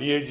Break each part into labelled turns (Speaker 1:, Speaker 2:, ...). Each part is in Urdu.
Speaker 1: DAG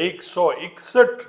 Speaker 1: 161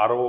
Speaker 1: RO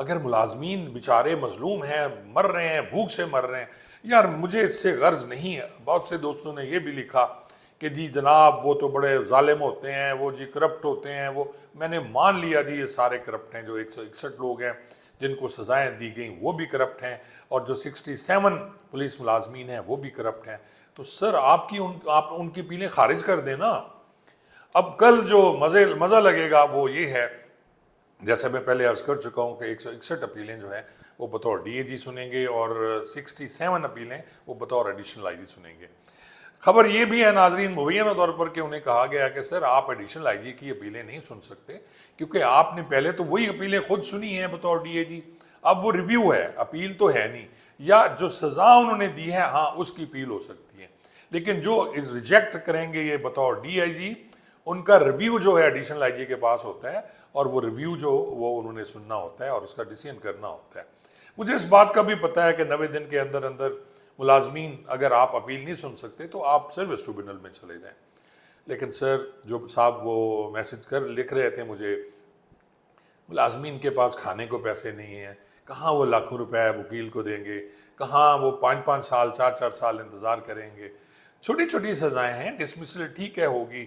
Speaker 1: اگر ملازمین بیچارے مظلوم ہیں، مر رہے ہیں، بھوک سے مر رہے ہیں، یار مجھے اس سے غرض نہیں ہے۔ بہت سے دوستوں نے یہ بھی لکھا کہ جی جناب وہ تو بڑے ظالم ہوتے ہیں، وہ جی کرپٹ ہوتے ہیں، وہ میں نے مان لیا جی یہ سارے کرپٹ ہیں، جو 161 لوگ ہیں جن کو سزائیں دی گئیں وہ بھی کرپٹ ہیں، اور جو 67 پولیس ملازمین ہیں وہ بھی کرپٹ ہیں۔ تو سر آپ ان کی اپیلیں خارج کر دیں نا۔ اب کل جو مزہ لگے گا وہ یہ ہے، جیسے میں پہلے عرض کر چکا ہوں کہ 161 اپیلیں جو ہیں وہ بطور ڈی اے جی سنیں گے، اور 67 اپیلیں وہ بطور ایڈیشنل آئی جی سنیں گے۔ خبر یہ بھی ہے ناظرین مبینہ طور پر کہ انہیں کہا گیا کہ سر آپ ایڈیشنل آئی جی کی اپیلیں نہیں سن سکتے، کیونکہ آپ نے پہلے تو وہی اپیلیں خود سنی ہیں بطور ڈی اے جی، اب وہ ریویو ہے، اپیل تو ہے نہیں، یا جو سزا انہوں نے دی ہے ہاں اس کی اپیل ہو سکتی ہے، لیکن جو ریجیکٹ کریں گے یہ بطور ڈی آئی جی، ان کا ریویو جو ہے ایڈیشنل آئی جی کے پاس ہوتا ہے، اور وہ ریویو جو وہ انہوں نے سننا ہوتا ہے اور اس کا ڈیسیژن کرنا ہوتا ہے۔ مجھے اس بات کا بھی پتہ ہے کہ 90 دن کے اندر اندر ملازمین، اگر آپ اپیل نہیں سن سکتے تو آپ سروس ٹریبونل میں چلے جائیں، لیکن سر جو صاحب وہ میسج لکھ رہے تھے مجھے، ملازمین کے پاس کھانے کو پیسے نہیں ہیں، کہاں وہ لاکھوں روپے وکیل کو دیں گے، کہاں وہ 5 سال 4 سال انتظار کریں گے۔ چھوٹی چھوٹی سزائیں ہیں، ڈسمسل ٹھیک ہے ہوگی،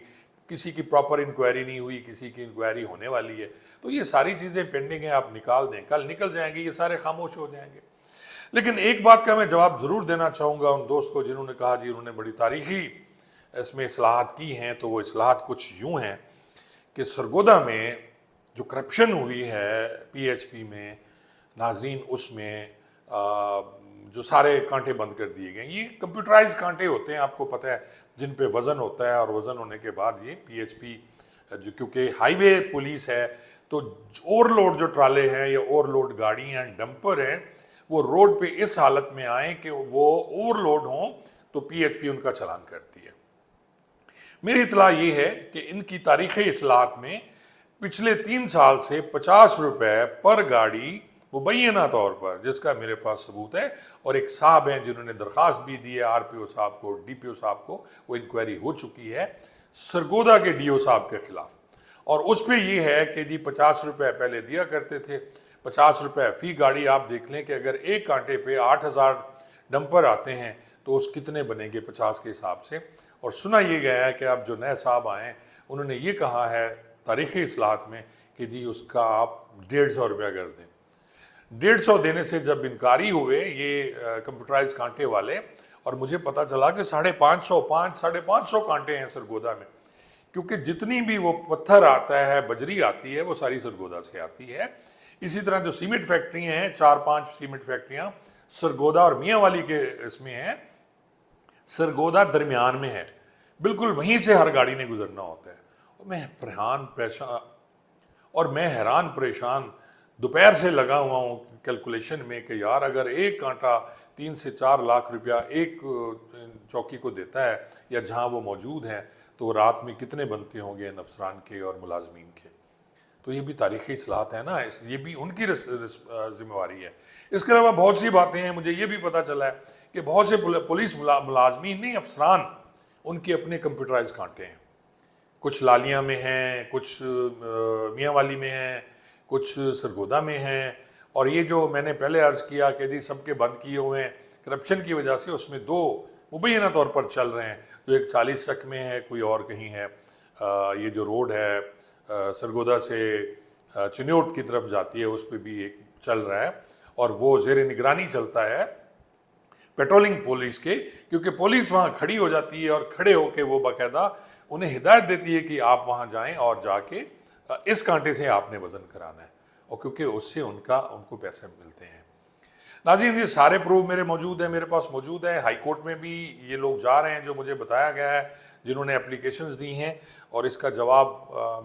Speaker 1: کسی کی پراپر انکوائری نہیں ہوئی، کسی کی انکوائری ہونے والی ہے، تو یہ ساری چیزیں پینڈنگ ہیں، آپ نکال دیں، کل نکل جائیں گے، یہ سارے خاموش ہو جائیں گے۔ لیکن ایک بات کا میں جواب ضرور دینا چاہوں گا ان دوست کو جنہوں نے کہا جی انہوں نے بڑی تاریخی اس میں اصلاحات کی ہیں، تو وہ اصلاحات کچھ یوں ہیں کہ سرگودا میں جو کرپشن ہوئی ہے پی ایچ پی میں ناظرین، اس میں جو سارے کانٹے بند کر دیے گئے، یہ کمپیوٹرائز کانٹے ہوتے ہیں، آپ کو پتہ ہے، جن پہ وزن ہوتا ہے، اور وزن ہونے کے بعد یہ پی ایچ پی جو کیونکہ ہائی وے پولیس ہے تو اوور لوڈ جو ٹرالے ہیں یا اوور لوڈ گاڑیاں ڈمپر ہیں وہ روڈ پہ اس حالت میں آئیں کہ وہ اوور لوڈ ہوں تو پی ایچ پی ان کا چلان کرتی ہے۔ میری اطلاع یہ ہے کہ ان کی تاریخی اصلاحات میں پچھلے 3 سال سے 50 روپے پر گاڑی مبینہ طور پر، جس کا میرے پاس ثبوت ہے، اور ایک صاحب ہیں جنہوں نے درخواست بھی دی ہے آر پی او صاحب کو، ڈی پی او صاحب کو، وہ انکوائری ہو چکی ہے سرگودا کے ڈی او صاحب کے خلاف، اور اس پہ یہ ہے کہ جی 50 روپے پہلے دیا کرتے تھے، 50 روپے فی گاڑی۔ آپ دیکھ لیں کہ اگر ایک کانٹے پہ 8000 ڈمپر آتے ہیں تو اس کتنے بنیں گے 50 کے حساب سے۔ اور سنا یہ گیا ہے کہ اب جو نئے صاحب آئے ہیں انہوں نے یہ کہا ہے تاریخی اصلاحات میں کہ جی اس کا آپ 150 روپیہ کر دیں۔ 150 دینے سے جب انکاری ہوئے یہ کمپیوٹرائز کانٹے والے، اور مجھے پتہ چلا کہ 550 کانٹے ہیں سرگودا میں، کیونکہ جتنی بھی وہ پتھر آتا ہے، بجری آتی ہے، وہ ساری سرگودا سے آتی ہے۔ اسی طرح جو سیمنٹ فیکٹریاں ہیں، 4-5 سیمنٹ فیکٹریاں سرگودا اور میاں والی کے اس میں ہیں، سرگودا درمیان میں ہے، بالکل وہیں سے ہر گاڑی نے گزرنا ہوتا ہے۔ اور میں حیران پریشان دوپہر سے لگا ہوا ہوں کیلکولیشن میں کہ یار اگر ایک کانٹا 3 سے 4 لاکھ روپیہ ایک چوکی کو دیتا ہے یا جہاں وہ موجود ہے، تو رات میں کتنے بنتے ہوں گے ان افسران کے اور ملازمین کے۔ تو یہ بھی تاریخی اصلاحات ہیں نا، یہ بھی ان کی ذمہ داری ہے۔ اس کے علاوہ بہت سی باتیں ہیں، مجھے یہ بھی پتہ چلا ہے کہ بہت سے پولیس ملازمین نہیں، افسران، ان کے اپنے کمپیوٹرائز کانٹے ہیں، کچھ لالیاں میں ہیں، کچھ میاں والی میں ہیں، کچھ سرگودا میں ہیں، اور یہ جو میں نے پہلے عرض کیا کہ جی سب کے بند کیے ہوئے ہیں کرپشن کی وجہ سے، اس میں 2 مبینہ طور پر چل رہے ہیں، جو ایک 40 چک میں ہے، کوئی اور کہیں ہے۔ یہ جو روڈ ہے سرگودا سے چنیوٹ کی طرف جاتی ہے، اس پہ بھی ایک چل رہا ہے، اور وہ زیر نگرانی چلتا ہے پیٹرولنگ پولیس کے، کیونکہ پولیس وہاں کھڑی ہو جاتی ہے اور کھڑے ہو کے وہ باقاعدہ انہیں ہدایت دیتی ہے کہ آپ وہاں جائیں اور جا کے اس کانٹے سے آپ نے وزن کرانا ہے، اور کیونکہ اس سے ان کو پیسے ملتے ہیں۔ ناظرین یہ سارے پروف میرے پاس موجود ہیں، ہائی کورٹ میں بھی یہ لوگ جا رہے ہیں جو مجھے بتایا گیا ہے، جنہوں نے اپلیکیشنز دی ہیں، اور اس کا جواب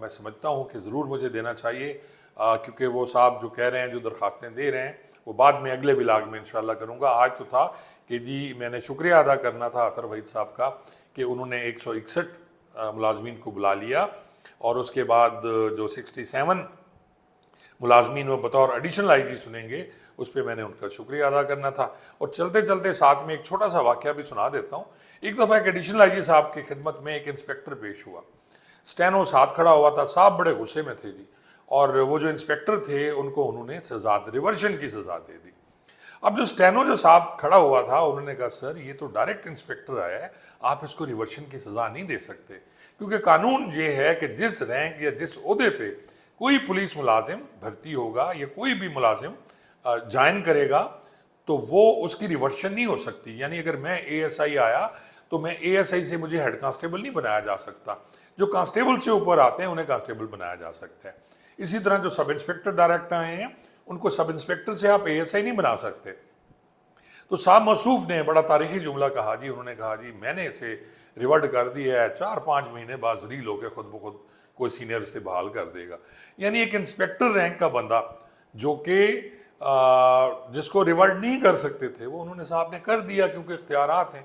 Speaker 1: میں سمجھتا ہوں کہ ضرور مجھے دینا چاہیے، کیونکہ وہ صاحب جو کہہ رہے ہیں، جو درخواستیں دے رہے ہیں، وہ بعد میں اگلے ولاگ میں انشاءاللہ کروں گا۔ آج تو تھا کہ جی میں نے شکریہ ادا کرنا تھا عطر وحید صاحب کا کہ انہوں نے 161 ملازمین کو بلا لیا، اور اس کے بعد جو 67 ملازمین وہ بطور ایڈیشنل آئی جی سنیں گے، اس پہ میں نے ان کا شکریہ ادا کرنا تھا۔ اور چلتے چلتے ساتھ میں ایک چھوٹا سا واقعہ بھی سنا دیتا ہوں۔ ایک دفعہ ایک ایڈیشنل آئی جی صاحب کی خدمت میں ایک انسپیکٹر پیش ہوا، اسٹینو ساتھ کھڑا ہوا تھا، صاحب بڑے غصے میں تھے جی، اور وہ جو انسپیکٹر تھے ان کو انہوں نے سزا ریورشن کی سزا دے دی. اب جو اسٹینو جو صاحب کھڑا ہوا تھا انہوں نے کہا سر یہ تو ڈائریکٹ انسپیکٹر آیا ہے, آپ اس کو ریورشن کی سزا نہیں دے سکتے, کیونکہ قانون یہ ہے کہ جس رینک یا جس عہدے پہ کوئی پولیس ملازم بھرتی ہوگا یا کوئی بھی ملازم جوائن کرے گا تو وہ اس کی ریورشن نہیں ہو سکتی. یعنی اگر میں اے ایس آئی آیا تو میں اے ایس آئی سے مجھے ہیڈ کانسٹیبل نہیں بنایا جا سکتا, جو کانسٹیبل سے اوپر آتے ہیں انہیں کانسٹیبل بنایا جا سکتا ہے. اسی طرح جو سب انسپیکٹر ڈائریکٹ آئے ہیں ان کو سب انسپیکٹر سے آپ اے ایس آئی نہیں بنا سکتے. تو صاحب موصوف نے بڑا تاریخی جملہ کہا جی, انہوں نے کہا جی میں نے اسے ریورڈ کر دیا ہے, 4-5 مہینے بعد ریل ہو کے خود بخود کوئی سینئر سے بحال کر دے گا. یعنی ایک انسپیکٹر رینک کا بندہ جو کہ جس کو ریورڈ نہیں کر سکتے تھے وہ انہوں نے صاحب نے کر دیا, کیونکہ اختیارات ہیں.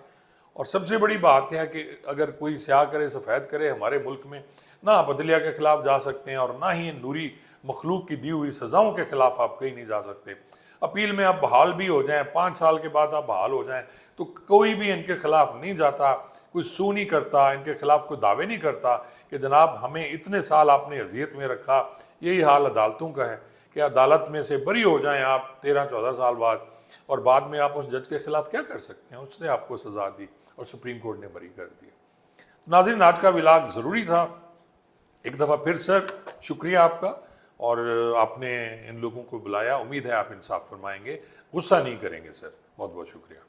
Speaker 1: اور سب سے بڑی بات ہے کہ اگر کوئی سیاہ کرے سفید کرے, ہمارے ملک میں نہ آپ عدلیہ کے خلاف جا سکتے ہیں اور نہ ہی نوری مخلوق کی دی ہوئی سزاؤں کے خلاف آپ کہیں نہیں جا سکتے. اپیل میں آپ بحال بھی ہو جائیں, 5 سال کے بعد آپ بحال ہو جائیں تو کوئی بھی ان کے خلاف نہیں جاتا, کوئی سو نہیں کرتا, ان کے خلاف کوئی دعوے نہیں کرتا کہ جناب ہمیں اتنے سال آپ نے اذیت میں رکھا. یہی حال عدالتوں کا ہے کہ عدالت میں سے بری ہو جائیں آپ 13-14 سال بعد, اور بعد میں آپ اس جج کے خلاف کیا کر سکتے ہیں, اس نے آپ کو سزا دی اور سپریم کورٹ نے بری کر دیا. ناظرین آج کا ولاگ ضروری تھا. ایک دفعہ پھر سر شکریہ آپ کا, اور آپ نے ان لوگوں کو بلایا, امید ہے آپ انصاف فرمائیں گے, غصہ نہیں کریں گے سر. بہت بہت شکریہ.